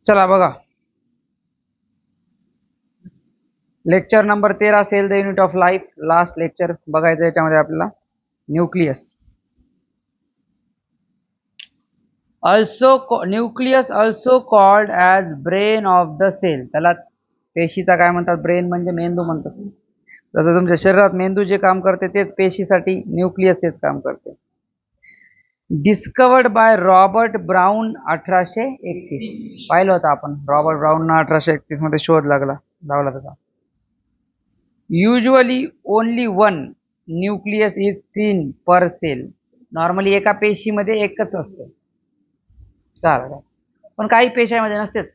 चला बघा, lecture number 13 cell the unit of life. Last lecture बघायचं याच्यामध्ये आपल्याला. Nucleus also called as brain of the cell. त्याला पेशीचा काय म्हणतात? ब्रेन म्हणजे मेंदू म्हणतात. जसं तुमच्या शरीरात मेंदू जे काम करते तेच पेशीसाठी न्यूक्लियस तेच काम करते. Discovered by Robert brown 1831. पाहिलं होतं आपण, रॉबर्ट ब्राउन 1831 मध्ये शोध लावला त्याचा. Usually only one nucleus is seen per cell. Normally एका पेशीमध्ये एकच असते, चालेल, पण काही पेशामध्ये नसतेच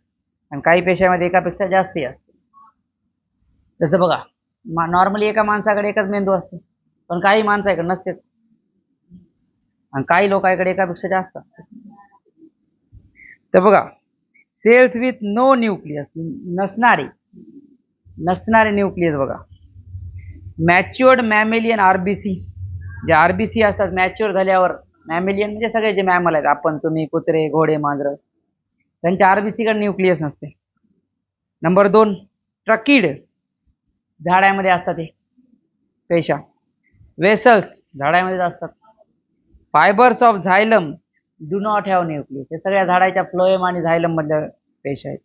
आणि काही पेशामध्ये एकापेक्षा जास्ती असते. जसं बघा, नॉर्मली एका माणसाकडे एकच मेंदू असते, पण काही माणसाकडे नसतेच आणि काही लोकांकडे एकापेक्षा जास्त असते. तर बघा, सेल्स विथ नो न्यूक्लियस, नसणारे न्यूक्लियस बघा. मॅच्युअर्ड मॅमेलियन आरबीसी, जे आरबीसी असतात मॅच्युअर झाल्यावर, मॅमेलियन म्हणजे सगळे जे मॅमल आहेत, आपण तुम्ही कुत्रे घोडे मांजर, त्यांच्या आरबीसीकडे न्यूक्लियस नसते. नंबर 2, ट्रकिड, झाडामध्ये असतात हे पेशा. वेसल्स, झाडामध्ये असतात. Fibres of झायलम do not have nucleus, हे सगळ्या झाडाच्या फ्लोएम आणि झायलम मधल्या पेशा आहेत.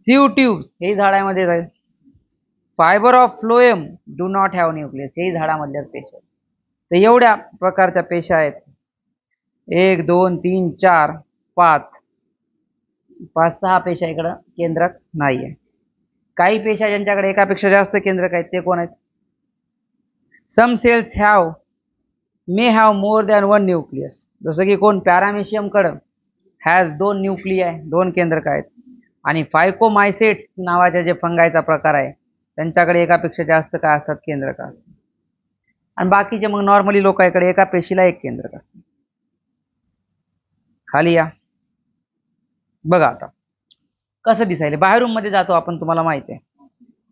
सीव ट्यूब्स, हे झाडामध्ये आहे. Fibre of phloem do not have nucleus, हेही झाडामधल्याच पेशा आहेत. तर एवढ्या प्रकारच्या पेशा आहेत. 1 2 3 4 5 6 पेशा इकडं केंद्रक नाही आहे. काही पेशा ज्यांच्याकडे एकापेक्षा जास्त केंद्रक आहेत ते कोण आहेत? Some cells may have more than one nucleus. जसं की कोण? पॅरामेशियम कडं हॅज 2 न्यूक्लियाय, 2 केंद्रक आहेत. आणि फायकोमायसेट नावाच्या जे फंगायचा प्रकार आहे त्यांच्याकडे एकापेक्षा जास्त काय असतात? केंद्रक असतात. आणि बाकीचे मग नॉर्मली लोकांकडे एका पेशीला एक केंद्रक असते. खाली या बघा, आता कसं दिसायला. बाहेरून मध्ये जातो आपण, तुम्हाला माहिती आहे.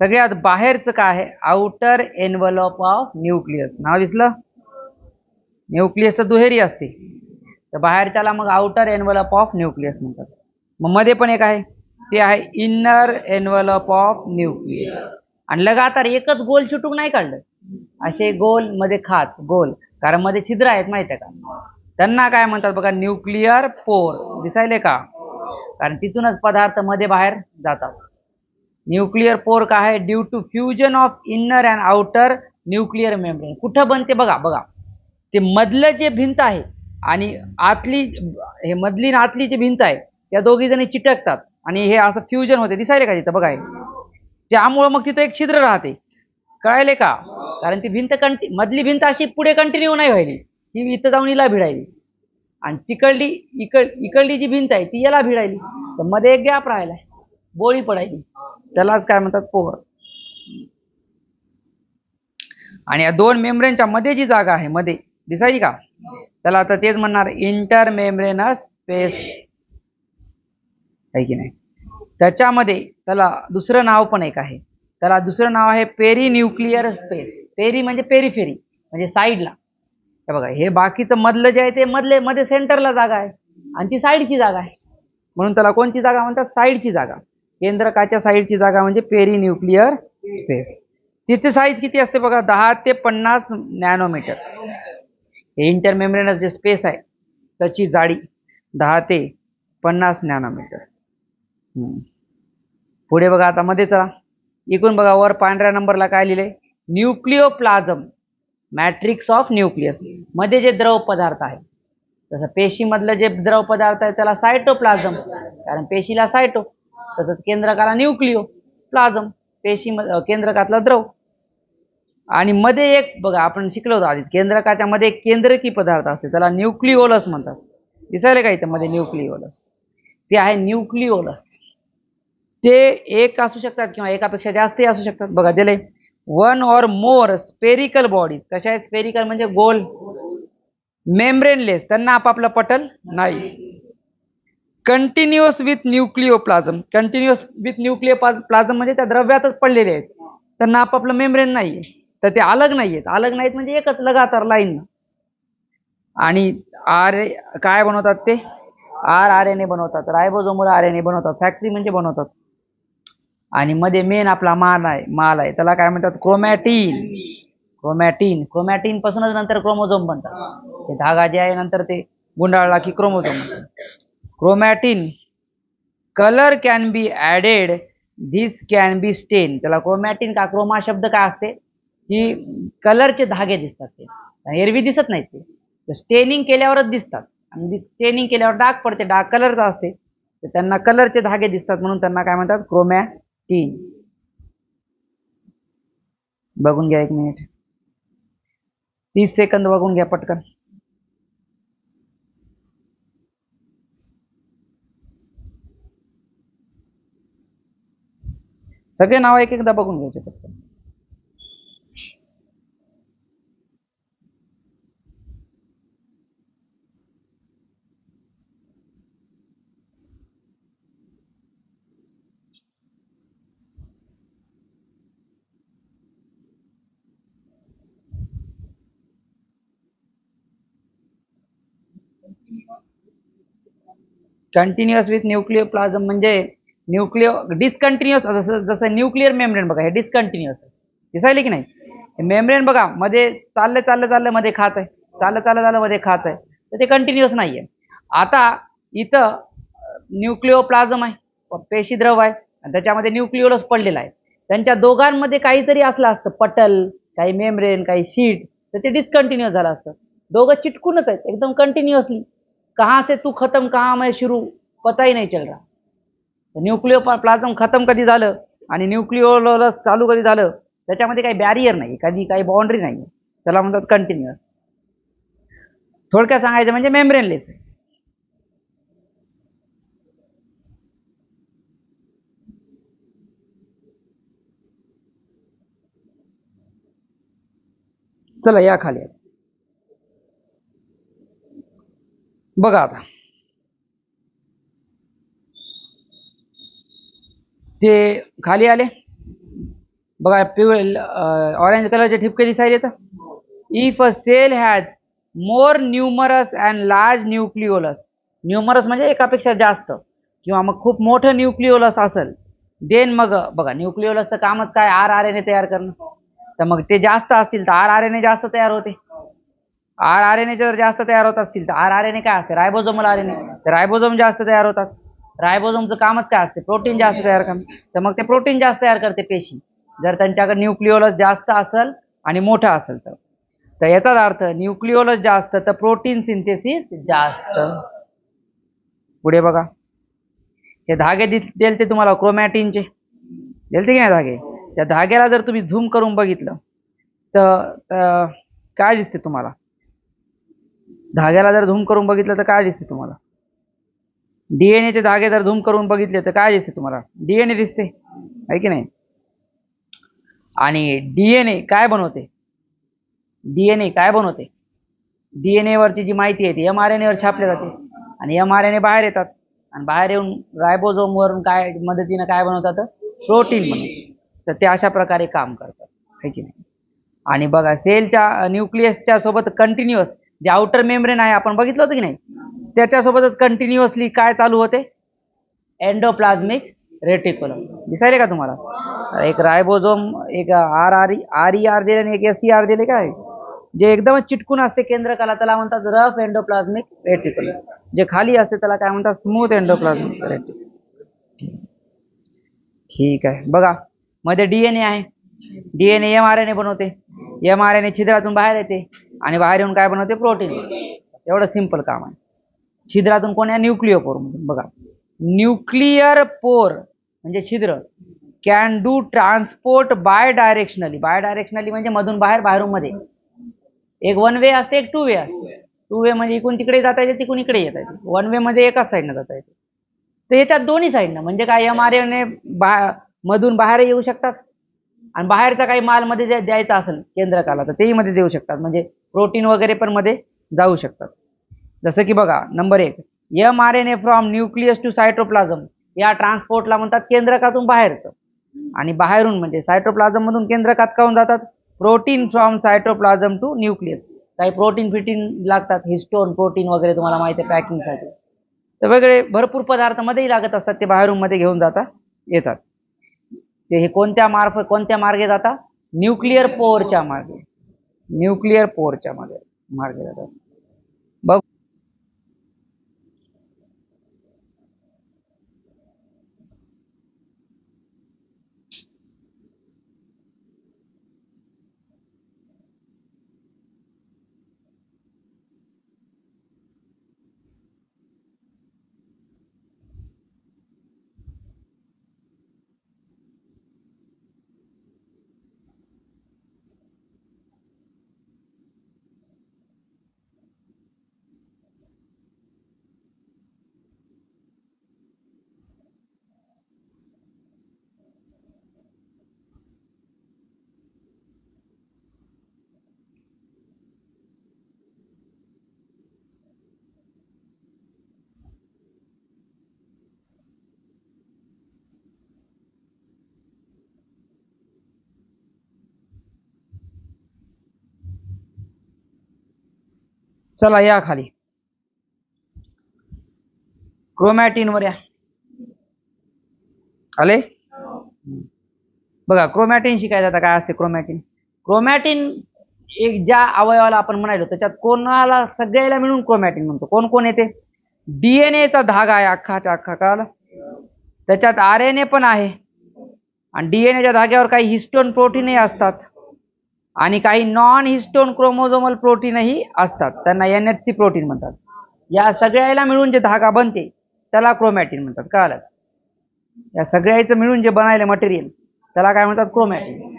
सगळ्यात बाहेरचं काय आहे? Outer envelope of nucleus. नाव दिसलं? न्यूक्लियस दुहेरी असते, तर बाहेरच्याला मग आउटर एनव्हलप ऑफ न्यूक्लियस म्हणतात. मग मध्ये पण एक आहे, ते आहे इनर एनव्हलप ऑफ न्यूक्लियस. आणि लगातार एकच गोल चिटूक नाही काढलं, असे गोल मध्ये खात गोल, कारण मध्ये छिद्र आहेत माहिती आहे का, त्यांना काय म्हणतात बघा? Nuclear pore. दिसायले का? कारण तिथूनच पदार्थ मध्ये बाहेर जातात. न्यूक्लिअर पोर काय आहे? Due to fusion of inner and outer nuclear membrane. कुठं बनते बघा, ते मधलं जे भिंत आहे आणि आतली, हे मधली आणि आतली जी भिंत आहे त्या दोघी जणी चिटकतात आणि हे असं फ्युजन होते. दिसायले का तिथं बघा? त्यामुळं मग तिथं एक छिद्र राहते. कळायले का? कारण ती भिंत मधली भिंत अशी पुढे कंटिन्यू नाही व्हायली, ही इथं जाऊन हिला भिडायली, आणि इकडली जी भिंत आहे ती याला भिडायली, तर मध्ये एक गॅप राहिलाय, बोळी पडायली. त्यालाच काय म्हणतात? पोर. आणि या 2 मेम्ब्रेनच्या मध्ये जी जागा आहे मध्ये, दिसायची का? त्याला आता तेच म्हणणार इंटर मेम्ब्रेनस स्पेस, आहे की नाही? त्याच्यामध्ये त्याला दुसरं नाव पण एक आहे. त्याला दुसरं नाव आहे पेरी न्यूक्लिअर स्पेस. पेरी म्हणजे पेरिफेरी, म्हणजे साईडला. हे बघा, हे बाकीचं मधलं जे आहे ते मध्ये सेंटरला जागा आहे आणि ती साईडची जागा आहे, म्हणून त्याला कोणती जागा म्हणतात? साईडची जागा. केंद्रकाच्या साईडची जागा म्हणजे पेरी न्यूक्लिअर स्पेस. तिचे साईज किती असते बघा? 10 ते 50 नॅनोमीटर. हे इंटरमेम्ब्रेनस जे स्पेस आहे त्याची जाडी 10 ते 50 नॅनोमीटर. पुढे बघा, आता मध्ये चला, इकडून बघा, वर पांढऱ्या नंबरला काय लिहिले? Nucleoplasm, matrix of nucleus. मध्ये जे द्रव पदार्थ आहे, तसं पेशीमधलं जे द्रव पदार्थ आहे त्याला सायटोप्लाझम, कारण पेशीला सायटो, तसंच केंद्रकाला न्यूक्लिओप्लाझम, केंद्रकातला द्रव. आणि मध्ये एक बघा, आपण शिकलो होतो आधी, केंद्रकाच्या मध्ये एक केंद्रकी पदार्थ असते त्याला न्यूक्लिओलस म्हणतात. दिसायला का इथं मध्ये? न्यूक्लिओलस, ते आहे न्यूक्लिओलस. ते एक असू शकतात किंवा एकापेक्षा जास्तही असू शकतात. बघा दिले 1 or more स्पेरिकल बॉडीज. कशा आहेत? स्पेरिकल म्हणजे गोल. मेम्ब्रेनलेस, त्यांना आपापलं पटल नाही. Continuous with nucleoplasm, continuous with nucleoplasm म्हणजे त्या द्रव्यातच पडलेले आहेत, त्यांना आपापलं मेम्ब्रेन नाही, तर ते अलग नाहीयेत. अलग नाहीत म्हणजे एकच लगातार लाईन. आणि काय बनवतात ते? RNA बनवतात, रायबोसोमल RNA बनवतात, फॅक्टरी म्हणजे बनवतात. आणि मध्ये मेन आपला माल आहे त्याला काय म्हणतात, क्रोमॅटिन. क्रोमॅटिन पासूनच नंतर क्रोमोझोम बनतात. ते धागा जे आहे नंतर ते गुंडाळला की क्रोमोझोम बनतात. Chromatin colour can be added, this can be स्टेन. त्याला क्रोमॅटिन का क्रोमा शब्द काय असते की कलरचे धागे दिसतात, ते एरवी दिसत नाही, ते स्टेनिंग केल्यावरच दिसतात. आणि स्टेनिंग केल्यावर डाग पडते, डाग कलरचा असते, तर त्यांना कलरचे धागे दिसतात म्हणून त्यांना काय म्हणतात, क्रोमॅटिन. बघून घ्या 1 मिनिट, 30 सेकंद बघून घ्या पटकन. सगळे नाव एक एकदा बघून घ्यायचे पटकन. कंटिन्युअस विथ न्यूक्लियोप्लाझम म्हणजे डिस्कंटिन्युअस, जसं न्यूक्लिअर मेम्ब्रेन बघा, हे डिस्कंटिन्युअस दिसायले की नाही. मेम्ब्रेन बघा, मध्ये चाललं मध्ये खात आहे, चाललं मध्ये खात आहे, तर ते कंटिन्युअस नाहीये. आता इथं न्यूक्लिओप्लाझम आहे, पेशीद्रव आहे, आणि त्याच्यामध्ये न्यूक्लिओलस पडलेला आहे. त्यांच्या दोघांमध्ये काहीतरी असलं असतं, पटल, काही मेम्ब्रेन, काही शीट, तर ते डिस्कंटिन्युअस झालं असतं. दोघं चिटकूनच आहेत एकदम कंटिन्युअसली. कहाँ से तू खत्म कहाँ मैं शुरू, पता ही नहीं चल रहा. न्यूक्लियोप्लाझम खतम कधी झालं आणि न्यूक्लिओलस चालू कधी झालं, त्याच्यामध्ये काही बॅरियर नाही, कधी काही बाउंड्री नाही, त्याला म्हणतात कंटिन्युअस. थोडक्यात सांगायचं म्हणजे मेम्ब्रेनलेस आहे. चला या खाली बघा. आता ते खाली आले बघा, पिवळे ऑरेंज कलरचे ठिपके दिसायले. तर if a cell has more numerous and large nucleolus, numerous म्हणजे एकापेक्षा जास्त किंवा मग खूप मोठं न्यूक्लिओलस असेल, देन मग बघा न्यूक्लिओलसचं कामच काय, RNA तयार करणं. तर मग ते जास्त असतील तर RNA जास्त तयार होते. RNA जर जास्त तयार होत असतील तर RNA काय असते, रायबोसोमल RNA, तर रायबोसोम जास्त तयार होतात. रायबोसोमचं कामच काय असते, प्रोटीन जास्त तयार करणं, तर मग ते प्रोटीन जास्त तयार करते पेशी, जर त्यांच्याकडे न्यूक्लिओलस जास्त असेल आणि मोठा असेल तर. तर याचाच अर्थ न्यूक्लिओलस जास्त तर प्रोटीन सिंथेसिस जास्त. पुढे बघा, हे धागे दिलते तुम्हाला क्रोमॅटिनचे, दिलते की नाही धागे. त्या धाग्याला जर तुम्ही झूम करून बघितलं तर काय दिसते तुम्हाला, धाग्याला जर झूम करून बघितलं तर काय दिसते तुम्हाला. डीएनएचे धागे जर झूम करून बघितले तर काय दिसते तुम्हाला, डीएनए दिसते आहे की नाही. आणि डीएनए काय बनवते, डीएनए वरची जी माहिती आहे ती mRNA वर छापली जाते, आणि mRNA बाहेर येतात, आणि बाहेर येऊन रायबोसोम वरून काय मदतीने काय बनवतात, प्रोटीन बनवतात. तर ते अशा प्रकारे काम करतात आहे की नाही. आणि बघा, सेलच्या न्यूक्लियसच्या सोबत कंटिन्युअस जे आउटर मेम्ब्रेन आहे आपण बघितलं होतं की नाही, त्याच्यासोबतच कंटिन्युअसली काय चालू होते, एंडोप्लाझ्मिक रेटिक्युलम. दिसायले का तुम्हाला, एक रायबोसोम, एक RER दिले आणि एक SCR दिले, काय जे एकदमच चिटकून असते केंद्रकाला त्याला म्हणतात रफ एंडोप्लाझ्मिक रेटिक्युलम, जे खाली असते त्याला काय म्हणतात, स्मूथ एंडोप्लाझ्मिक रेटिक्युलम. ठीक आहे. बघा, मध्ये डीएनए आहे, डीएनए mRNA बनवते, mRNA छिद्रातून बाहेर येते आणि बाहेर येऊन काय बनवते, प्रोटीन. एवढं सिंपल काम आहे. छिद्रातून कोण आहे, न्यूक्लिओपोर मधून. बघा, न्यूक्लिअर पोर म्हणजे छिद्र can do transport bidirectionally म्हणजे मधून बाहेर, बाहेरून मध्ये. एक 1 वे असते, एक 2 वे असते. 2 वे म्हणजे इकडून तिकडे जाता येते, तिकडून इकडे येता येते. 1 वे मध्ये एकाच साईडनं जाता येते. तर याच्यात दोन्ही साईडनं म्हणजे काय, mRNA मधून बाहेर येऊ शकतात, आणि बाहेरचा काही माल मध्ये द्यायचा असेल केंद्रकाला तर तेही मध्ये देऊ शकतात, म्हणजे प्रोटीन वगैरे पण मध्ये जाऊ शकतात. जसं की बघा, number 1, mRNA from nucleus to cytoplasm, या ट्रान्सपोर्टला म्हणतात केंद्रकातून बाहेरचं. आणि बाहेरून म्हणजे सायटोप्लाझम मधून केंद्रकात काऊन जातात, protein from cytoplasm to nucleus, काही प्रोटीन फिटीन लागतात, हिस्टोन प्रोटीन वगैरे तुम्हाला माहिती आहे पॅकिंगसाठी, तर वेगळे भरपूर पदार्थ मध्येही लागत असतात, ते बाहेरून मध्ये घेऊन जाता येतात. ते हे कोणत्या मार्गे जातात? न्यूक्लिअर पोअरच्या मार्गे. न्यूक्लिअर पोअरच्या मार्गे जातात. बघ, चला या खाली. क्रोमॅटिन वर या. आले? बघा, क्रोमॅटिन शिकायचं आता काय असते क्रोमॅटिन. क्रोमॅटिन एक ज्या अवयवाला आपण म्हणालो त्याच्यात कोणाला सगळ्याला मिळून क्रोमॅटिन म्हणतो. कोण कोण येते? डीएनएचा धागा आहे अख्खाच्या अख्खा, कळालं? त्याच्यात आरएनए पण आहे, आणि डीएनएच्या धाग्यावर काही हिस्टोन प्रोटीनही असतात, आणि काही नॉन हिस्टोन क्रोमोझोमल प्रोटीनही असतात, त्यांना एनएचसी प्रोटीन म्हणतात. या सगळ्याला मिळून जे धागा बनते त्याला क्रोमॅटिन म्हणतात, कळालं? या सगळ्याचं मिळून जे बनायले मटेरियल त्याला काय म्हणतात? क्रोमॅटिन.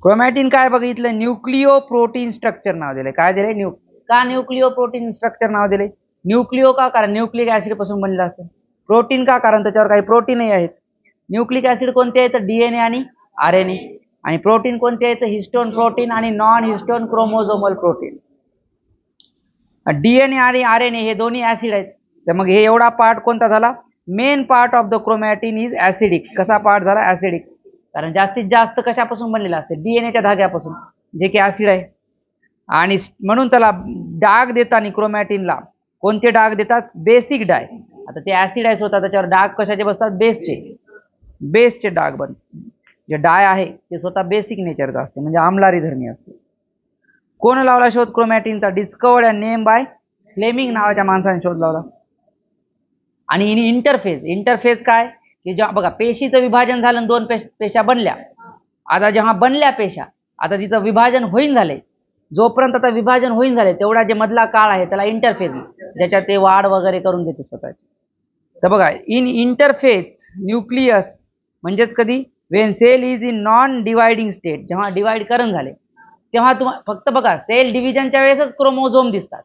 क्रोमॅटिन काय बघितलं? न्यूक्लिओ प्रोटीन स्ट्रक्चर नाव दिले. काय दिले? का न्यूक्लिओ प्रोटीन स्ट्रक्चर नाव दिले? न्यूक्लिओ का? कारण न्यूक्लिक ऍसिड पासून बनलेलं असतं. प्रोटीन का? कारण त्याच्यावर काही प्रोटीनही आहेत. न्यूक्लिक ऍसिड कोणते आहेत? डीएनए आणि आरएनए. आणि प्रोटीन कोणते आहेत? हिस्टोन प्रोटीन आणि non histone chromosomal protein. DNA आणि आरएनए हे दोन्ही ऍसिड आहेत. तर मग हे एवढा पार्ट कोणता झाला? Main part of the chromatin is acidic. कसा पार्ट झाला? ऍसिडिक. कारण जास्तीत जास्त कशापासून बनलेला असते? डीएनएच्या धाग्यापासून, जे की ऍसिड आहे. आणि म्हणून त्याला डाग देताना क्रोमॅटिनला कोणते डाग देतात? बेसिक डाय. आता ते ऍसिड आहे स्वतः, त्याच्यावर डाग कशाचे बसतात? बेसचे डाग बनतात. जे डाय आहे ते स्वतः बेसिक नेचरचा असते, म्हणजे आम्लारी धर्मी असते. कोण लावला शोध क्रोमॅटिनचा? Discovered and named by Flemming नावाच्या माणसाने शोध लावला. आणि इंटरफेस काय? की जेव्हा बघा पेशीचं विभाजन झालं, दोन पेशा बनल्या. आता जेव्हा बनल्या पेशा, आता तिचं विभाजन होईन झाले, जोपर्यंत आता विभाजन होईन झाले तेवढा जे मधला काळ आहे त्याला इंटरफेज, ज्याच्यात ते वाढ वगैरे करून घेते स्वतःची. तर बघा, इन इंटरफेज न्यूक्लियस म्हणजेच कधी? When cell is in non dividing state. जेव्हा डिवाइड करण झाले तेव्हा फक्त बघा, सेल डिव्हिजनच्या वेळेसच क्रोमोझोम दिसतात.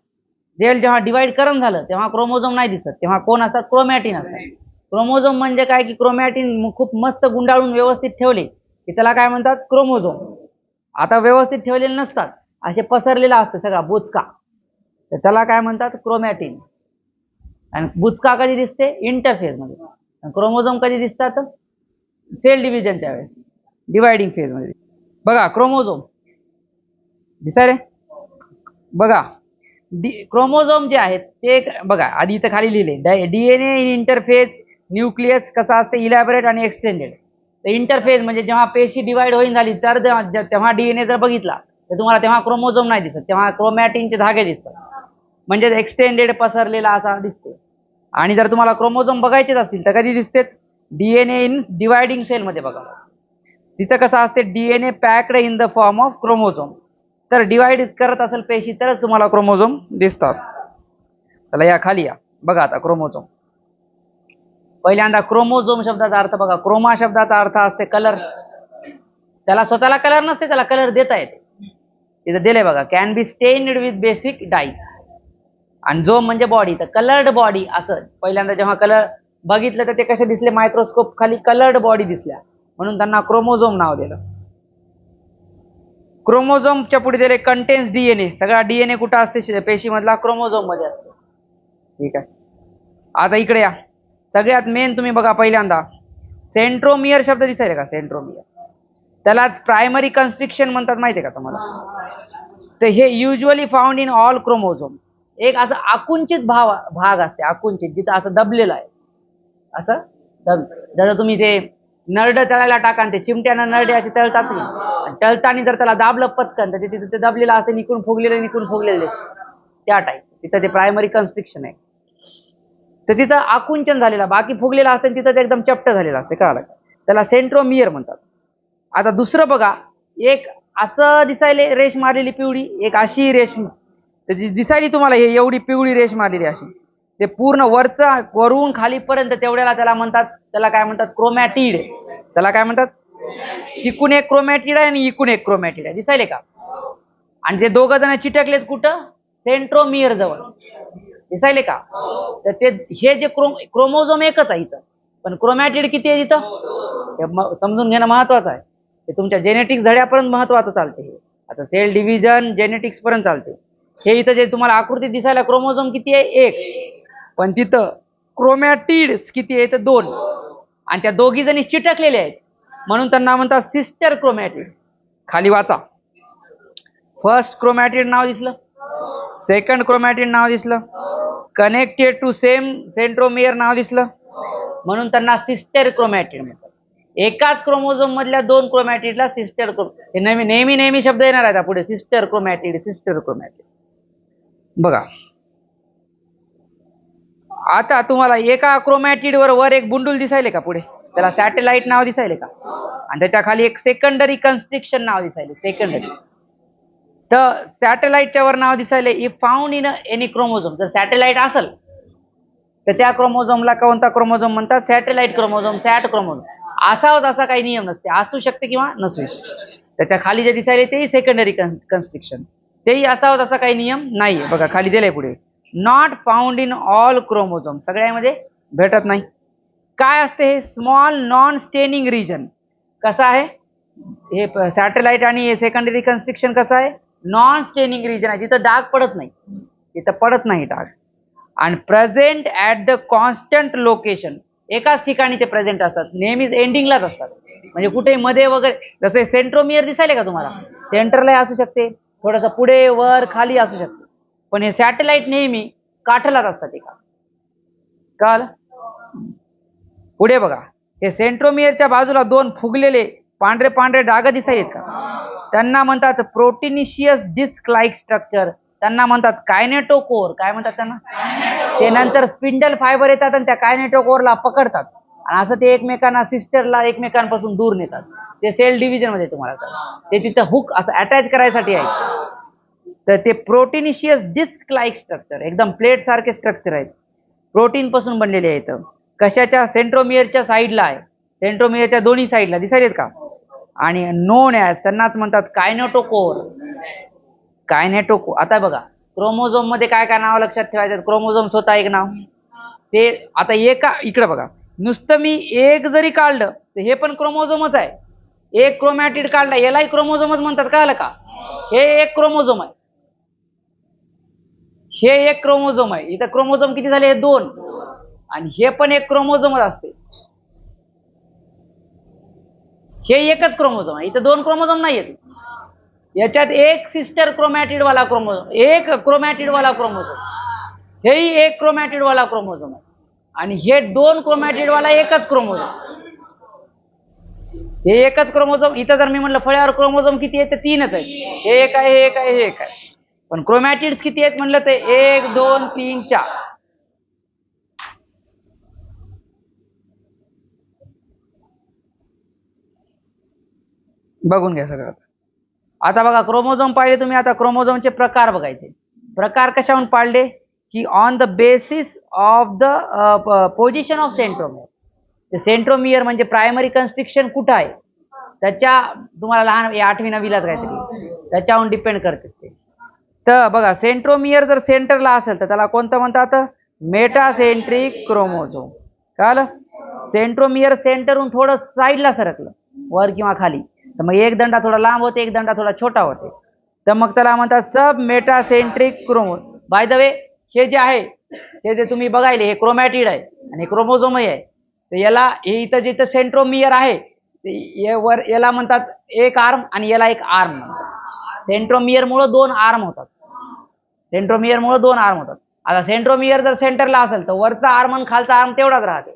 जेव्हा डिवाइड करण झालं तेव्हा क्रोमोझोम नाही दिसत. तेव्हा कोण असतात? क्रोमॅटिन असतात. क्रोमोझोम म्हणजे काय? की क्रोमॅटिन खूप मस्त गुंडाळून व्यवस्थित ठेवले की त्याला काय म्हणतात? क्रोमोझोम. आता व्यवस्थित ठेवलेले नसतात, असे पसरलेला असतं सगळा बुचका, तर त्याला काय म्हणतात? क्रोमॅटिन. आणि बुचका कधी दिसते? इंटरफेज मध्ये. क्रोमोझोम कधी दिसतात? सेल डिव्हिजनच्या वेळेस, डिवायडिंग फेज मध्ये. बघा क्रोमोझोम दिसायले. बघा क्रोमोझोम जे आहेत ते बघा, आधी इथं खाली लिहिले डीएनए इन इंटरफेज न्यूक्लियस कसा असते? इलॅबोरेट आणि एक्सटेंडेड. तर इंटरफेज म्हणजे जेव्हा पेशी डिवाइड होईन झाली तर तेव्हा डीएनए जर बघितला तर तुम्हाला तेव्हा क्रोमोझोम नाही दिसत, तेव्हा क्रोमॅटिनचे धागे दिसतात, म्हणजे एक्सटेंडेड पसरलेला असा दिसते. आणि जर तुम्हाला क्रोमोझोम बघायचेच असतील तर कधी दिसते? डीएनए इन डिवायडिंग सेल मध्ये बघा, तिथं कसं असते? DNA packed in the form of chromosome. तर डिवाइड करत असेल पेशी तरच तुम्हाला क्रोमोझोम दिसतात. चला या खाली या. बघा आता क्रोमोझोम. पहिल्यांदा क्रोमोझोम शब्दाचा अर्थ बघा. क्रोमा शब्दाचा अर्थ असते कलर. त्याला स्वतःला कलर नसते, त्याला कलर देता येते. तिथं दिले बघा, can be stained with basic dye. आणि झोम म्हणजे बॉडी, तर कलर्ड बॉडी असं. पहिल्यांदा जेव्हा कलर बघितलं तर ते कसे दिसले? मायक्रोस्कोप खाली कलर्ड बॉडी दिसल्या, म्हणून त्यांना क्रोमोझोम नाव दिलं. क्रोमोझोमच्या पुढे दिले कंटेन्स डीएनए. सगळा डीएनए कुठं असते? पेशीमधला क्रोमोझोम मध्ये असतो. ठीक आहे. आता इकडे या. सगळ्यात मेन तुम्ही बघा, पहिल्यांदा सेंट्रोमियर शब्द दिसायला का? सेंट्रोमियर, त्याला प्रायमरी कन्स्ट्रिक्शन म्हणतात, माहिती आहे का तुम्हाला? तर हे usually found in all chromosome. एक असं आकुंचित भाग असते, आकुंचित, जिथं असं दबलेलं आहे, असं जसं तुम्ही ते नरड तळायला टाका ते चिमट्यानं नरडे असे तळतात की, तळताना जर त्याला दाबलं पचकन तर तिथे ते दबलेलं असते, निकून फुगलेले त्या टाईप तिथं ते प्रायमरी कन्स्ट्रिक्शन आहे. तर तिथं आकुंचन झालेला, बाकी फुगलेला असतं तिथं ते एकदम चपट झालेलं असते, कळालं? त्याला सेंट्रोमियर म्हणतात. आता दुसरं बघा, एक असं दिसायले रेष मारलेली पिवळी, एक अशी रेष दिसायली तुम्हाला, हे एवढी पिवळी रेष मारलेली अशी, ते पूर्ण वरून खालीपर्यंत तेवढ्याला त्याला म्हणतात, त्याला काय म्हणतात? क्रोमॅटिड. त्याला काय म्हणतात? इकून एक क्रोमॅटिड आहे आणि इकून एक क्रोमॅटिड आहे, दिसायले का? आणि ते दोघं जण चिटकलेत कुठं? सेंट्रोमियर जवळ, दिसायले का? तर ते हे जे क्रोमोझोम एकच आहे इथं, पण क्रोमॅटिड किती आहे इथं? समजून घेणं महत्वाचं आहे. ते तुमच्या जेनेटिक्स धड्यापर्यंत महत्वाचं चालते. हे आता सेल डिव्हिजन जेनेटिक्स पर्यंत चालते. हे इथं जे तुम्हाला आकृतीत दिसायला क्रोमोझोम किती आहे? एक. पण तिथं क्रोमॅटिड्स किती आहे? तर दोन. आणि त्या दोघी जणी चिटकलेल्या आहेत म्हणून त्यांना म्हणतात सिस्टर क्रोमॅटिड. खाली वाचा. फर्स्ट क्रोमॅटिड नाव दिसलं, सेकंड क्रोमॅटिड नाव दिसलं, कनेक्टेड टू सेम सेंट्रोमियर नाव दिसलं, म्हणून त्यांना सिस्टर क्रोमॅटिड म्हणतात. एकाच क्रोमोझोम मधल्या दोन क्रोमॅटिडला सिस्टर हे नेहमी शब्द येणार आहेत पुढे, सिस्टर क्रोमॅटिड, सिस्टर क्रोमॅटिड. बघा आता तुम्हाला एका क्रोमॅटिड वर एक बुंडूल दिसायले का पुढे? त्याला सॅटेलाइट नाव दिसायले का? आणि त्याच्या खाली एक सेकंडरी कन्स्ट्रिक्शन नाव दिसायले, सेकंडरी. तर सॅटेलाइटच्या वर नाव दिसायले if found in any chromosome. जर सॅटेलाइट असेल तर त्या क्रोमोझोमला कोणता क्रोमोझोम म्हणतात? Satellite chromosome, sat chromosome. असावंच असा काही नियम नसते, असू शकते किंवा नसू शकते. त्याच्या खाली जे दिसायले तेही सेकंडरी कन्स्ट्रिक्शन, तेही असावंच असा काही नियम नाहीये. बघा खाली दिलंय पुढे, not found in all chromosome, सगळ्यामध्ये भेटत नाही. काय असते हे? Small non staining region. कसं आहे हे? सॅटेलाइट आणि हे सेकंडरी कन्स्ट्रिक्शन कसं आहे? नॉन स्टेनिंग रिजन आहे, तिथं डाग पडत नाही, तिथं पडत नाही डाग. आणि present at the constant location, एकाच ठिकाणी ते प्रेझेंट असतात, नेहमीच एंडिंगलाच असतात, म्हणजे कुठे मध्ये वगैरे. जसे सेंट्रोमियर दिसायले का तुम्हाला? सेंटरला असू शकते, थोडस पुढे वर खाली असू शकते, पण हे सॅटेलाइट नेहमी काठलाच असतात एका. कळलं? पुढे बघा, हे सेंट्रोमियरच्या बाजूला दोन फुगलेले पांढरे पांढरे डाग दिसायलेत का? त्यांना म्हणतात प्रोटिनिशियस डिस्क लाईक स्ट्रक्चर. त्यांना म्हणतात कायनेटोकोर. काय म्हणतात त्यांना? ते नंतर स्पिंडल फायबर येतात आणि त्या कायनेटोकोरला पकडतात आणि असं ते एकमेकांना, सिस्टरला एकमेकांपासून दूर नेतात. ते सेल डिव्हिजन मध्ये तुम्हाला ते तिथं हुक असं अटॅच करायसाठी आहे. तर ते प्रोटिनिशियस डिस्क लाईक स्ट्रक्चर, एकदम प्लेट सारखे स्ट्रक्चर आहेत, प्रोटीन पासून बनलेले आहेत. कशाच्या? सेंट्रोमियरच्या साईडला आहे, सेंट्रोमियरच्या दोन्ही साईडला दिसायलेत का? आणि नोन ॲज, त्यांनाच म्हणतात कायनेटोकोर. कायनेटोकोर. आता बघा क्रोमोझोम मध्ये काय काय नाव लक्षात ठेवायचं? क्रोमोझोम स्वतः एक नाव. ते आता एका इकडे बघा, नुसतं मी एक जरी काढलं तर हे पण क्रोमोझोमच आहे. एक क्रोमॅटिड काढला यालाही क्रोमोझोमच म्हणतात, कळलं का? हे एक क्रोमोझोम आहे, हे एक क्रोमोझोम आहे. इथं क्रोमोझोम किती झाले? हे दोन. आणि हे पण एक क्रोमोझोमच असते, हे एकच क्रोमोझोम आहे. इथं दोन क्रोमोझोम नाही आहेत. याच्यात एक सिस्टर क्रोमॅटिड वाला क्रोमोझोम, एक क्रोमॅटिड वाला क्रोमोझोम, हेही एक क्रोमॅटिड वाला क्रोमोझोम आहे. आणि हे दोन क्रोमॅटिड वाला एकच क्रोमोझोम, हे एकच क्रोमोझोम. इथं जर मी म्हणलं फळ्यावर क्रोमोझोम किती आहे? तर तीनच आहेत. हे एक आहे, हे एक आहे, हे एक आहे. पण क्रोमॅटिड्स किती आहेत म्हणलं ते 1 2 3 4. बघून घ्या सगळं. आता बघा क्रोमोझोम पाहिले तुम्ही, आता क्रोमोझोमचे प्रकार बघायचे. प्रकार कशाहून पाळले? की on the basis of the position of centromere. Centromere म्हणजे प्रायमरी कन्स्ट्रिक्शन कुठं आहे त्याच्या, तुम्हाला लहान 8वी 9वीलाच काहीतरी, त्याच्याहून डिपेंड करते ते. तर बघा सेंट्रोमियर जर सेंटरला असेल तर त्याला कोणतं म्हणतात? Metacentric chromosome. कळलं? सेंट्रोमियर सेंटरहून थोडं साईडला सरकलं वर किंवा खाली तर मग एक दंडा थोडा लांब होते, एक दंडा थोडा छोटा होते, तर मग त्याला म्हणतात submetacentric chromosome. By the way, हे जे आहे हे जे तुम्ही बघायले हे क्रोमॅटिड आहे आणि क्रोमोझोमही आहे. तर याला हे इथं जिथं सेंट्रोमियर आहे वर याला म्हणतात एक आर्म आणि याला एक आर्म म्हणतात. सेंट्रोमियर मुळे दोन आर्म होतात. सेंट्रोमियर मुळे 2 आर्म होतात. आता सेंट्रोमियर जर सेंटरला असेल तर वरचा आर्म आणि खालचा आर्म तेवढाच राहते,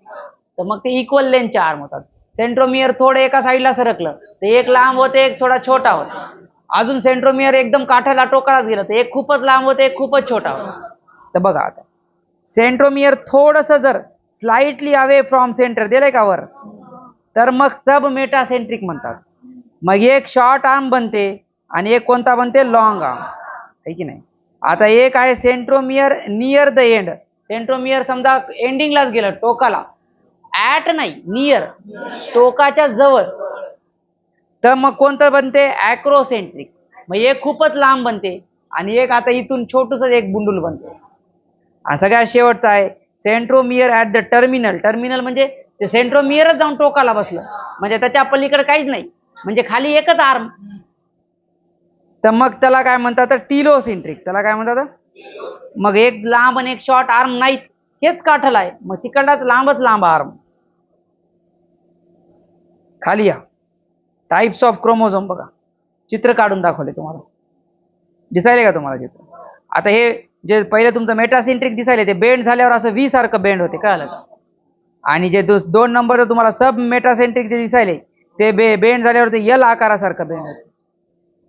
तर मग ते इक्वल लेंथचे आर्म होतात. सेंट्रोमियर थोडं एका साईडला सरकलं तर एक लांब होते, एक थोडा छोटा होता. अजून सेंट्रोमियर एकदम काठाला टोकालाच गेलं तर एक खूपच लांब होते, एक खूपच छोटा होता. तर बघा आता सेंट्रोमियर थोडस जर स्लाइटली अवे फ्रॉम सेंटर दिलंय का वर, तर मग सब मेटासेंट्रिक म्हणतात. मग एक शॉर्ट आर्म बनते आणि एक कोणता बनते, लॉंग आर्म, आहे की नाही. आता एक आहे centromere near the end. Centromere समजा एंडिंगलाच गेलं, टोकाला, ऍट नाही, नियर, टोकाच्या जवळ, तर मग कोणतं बनते, ॲक्रोसेंट्रिक. मग एक खूपच लांब बनते आणि एक आता इथून छोटूस एक बुंडूल बनते. आणि सगळ्यात शेवटचा आहे centromere at the terminal. Terminal म्हणजे ते सेंट्रोमियरच जाऊन टोकाला बसलं, म्हणजे त्याच्या पलीकडे काहीच नाही, म्हणजे खाली एकच आर्म. तर मग त्याला काय म्हणतात, टिलोसेंट्रिक. त्याला काय म्हणतात, मग एक लांब आणि एक शॉर्ट आर्म नाहीत, हेच काठल आहे, मग तिकडलाच लांबच लांब आर्म. खाली या टाइप्स ऑफ क्रोमोझोम बघा, चित्र काढून दाखवले तुम्हाला, दिसायले का तुम्हाला चित्र. आता हे जे पहिले तुमचं मेटासेंट्रिक दिसायले ते बेंड झाल्यावर असं व्ही सारखं बेंड होते, कळलं का. आणि जे 2 नंबर तुम्हाला सब मेटासेंट्रिक जे दिसायले ते बेंड झाल्यावर ते एल आकारासारखं बेंड होते.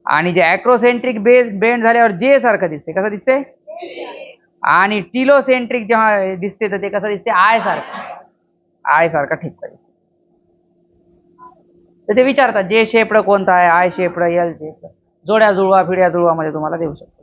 आणि जे ॲक्रोसेंट्रिक बेंड झाल्यावर जे सारखं दिसते, कसं दिसते. आणि टिलोसेंट्रिक जेव्हा दिसते तर ते कसं दिसते, आय सारखं, आय सारखा ठिपका दिसते. तर ते विचारतात जे शेपड कोणता आहे, आय शेपड, एल शेपड, जोड्या जुळवा फिड्या जुळवा मध्ये तुम्हाला देऊ शकतो.